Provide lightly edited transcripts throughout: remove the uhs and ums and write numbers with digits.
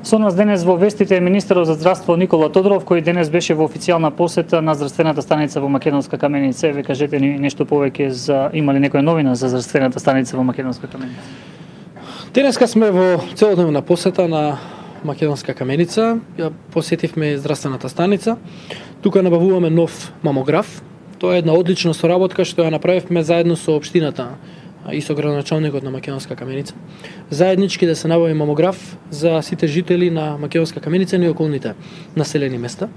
Со нас денес во вестите е министерот за здравство Никола Тодоров, кој денес беше во официјална посета на здравствената станица во Македонска Каменица. Ве кажете ни нешто повеќе за има ли некоја новина за здравствената станица во Македонска Каменица? Денеска сме во целодневна посета на Македонска Каменица. Ја посетивме здравствената станица. Тука набавуваме нов мамограф. Тоа е една одлична соработка што ја направивме заедно со општината и со градоначалникот на Македонска Каменица. Заеднички да се набави мамограф за сите жители на Македонска Каменица и околните населени места.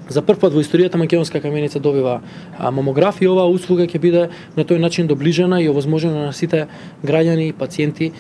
За прв пат во историјата Македонска Каменица добива мамограф и оваа услуга ќе биде на тој начин доближена и овозможена на сите граѓани и пациенти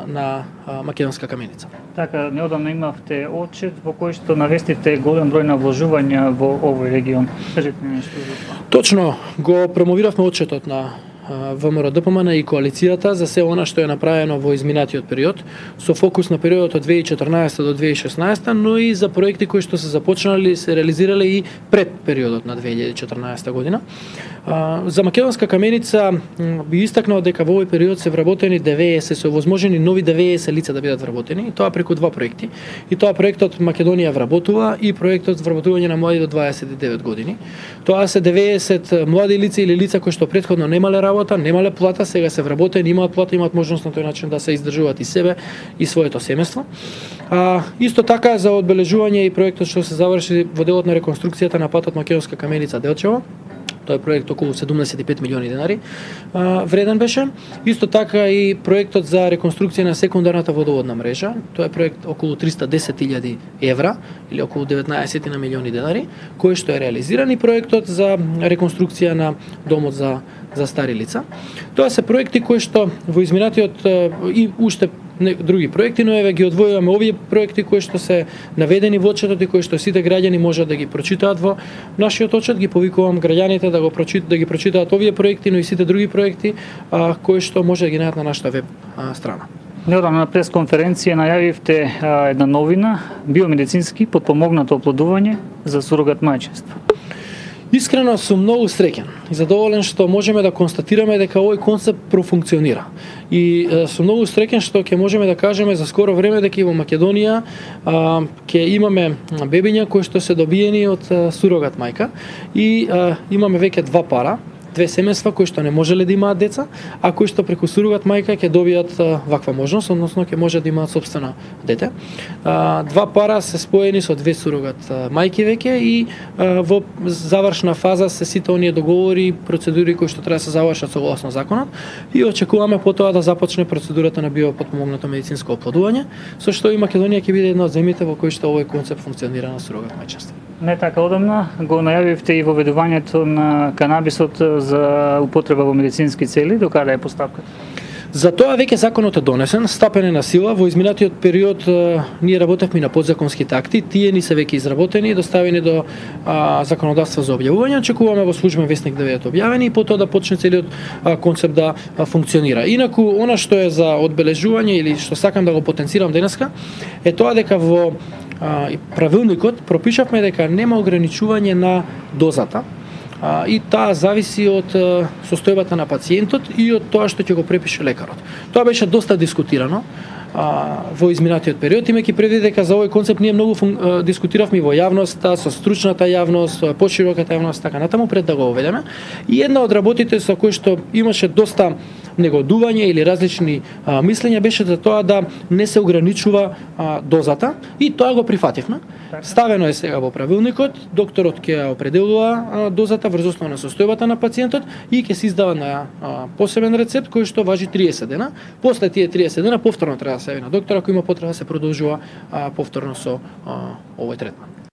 на Македонска Каменица. Така, неодамна имавте отчет во кој што навестивте голем број на вложувања во овој регион. Кажете ми нешто за тоа. Точно, го промовиравме отчетот на ВМРО ДПМН и коалицијата за се она што е направено во изминатиот период, со фокус на периодот од 2014 до 2016, но и за проекти кои што се започнали и се реализирале и пред периодот на 2014 година. За Македонска Каменица би истакнал дека во овој период се вработени 90, се овозможени нови 90 лица да бидат вработени, и тоа преку два проекти. И тоа проектот Македонија вработува и проектот вработување на млади до 29 години. Тоа се 90 млади лица или лица кои што претходно немале работа, немале плата, сега се вработени, имаат плата, имаат можност на тој начин да се издржуваат и себе и своето семејство. Исто така за одбележување и проектот што се заврши во делот на реконструкцијата на патот Македонска Каменица Делчево. Тој проект околу 75 милиони денари вреден беше. Исто така и проектот за реконструкција на секундарната водоводна мрежа. Тоа е проект околу 310.000 евра или околу 19 на милиони денари, кој што е реализиран, и проектот за реконструкција на домот за стари лица. Тоа се проекти кои што во изминатиот и уште други проекти, но еве ги одвојуваме овие проекти кои што се наведени во отчетот и кои што сите граѓани можат да ги прочитаат во нашиот отчет. Ги повикувам граѓаните да ги прочитаат овие проекти, но и сите други проекти кои што може да ги најдат на нашата веб страна. Неодамна на пресконференција најавивте една новина, биомедицински потпомогнато оплодување за сурогат мајчинство. Искрено сум многу среќен и задоволен што можеме да констатираме дека овој концепт профункционира. И сум многу среќен што ќе можеме да кажеме за скоро време дека и во Македонија ќе имаме бебиња кои што се добиени од сурогат мајка и имаме веќе две семејства кои што не можеле да имаат деца, а кои што преку сурогат мајка ќе добијат ваква можност, односно ќе може да имаат сопствено дете. Два пара се споени со две сурогат мајки веќе и во завршна фаза се сите оние договори и процедури кои што треба да се завршат согласно законот, и очекуваме потоа да започне процедурата на биопотпомогнато медицинско оплодување, со што и Македонија ќе биде една од земјите во кои што овој концепт функционира на сурогат мајчинство. Не така одамна го најавивте и воведувањето на канабисот за употреба во медицински цели. До каде е постапката? За тоа веќе законот е донесен, стапен е на сила. Во изминатиот период ние работевме на подзаконските акти, тие ни се веќе изработени и доставени до законодавство за објавување. Очекуваме во службен весник да бидат објавени и потоа да почне целиот концепт да функционира. Инаку, она што е за одбележување или што сакам да го потенцирам денеска е тоа дека во правилникот пропишавме дека нема ограничување на дозата, и таа зависи од состојбата на пациентот и од тоа што ќе го препише лекарот. Тоа беше доста дискутирано во изминатиот период, имајќи предвид дека за овој концепт ние многу дискутиравме во јавноста, со стручната јавност, со пошироката јавност, така натаму пред да го оведеме. И една од работите со кои што имаше доста негодување или различни мислења беше за тоа да не се ограничува дозата, и тоа го прифативме. Ставено е сега во правилникот, докторот ќе ја определува дозата врз основа на состојбата на пациентот и ќе се издава на посебен рецепт кој што важи 30 дена. После тие 30 дена повторно треба да се јави на доктор ако има потреба да се продолжува повторно со овој третман.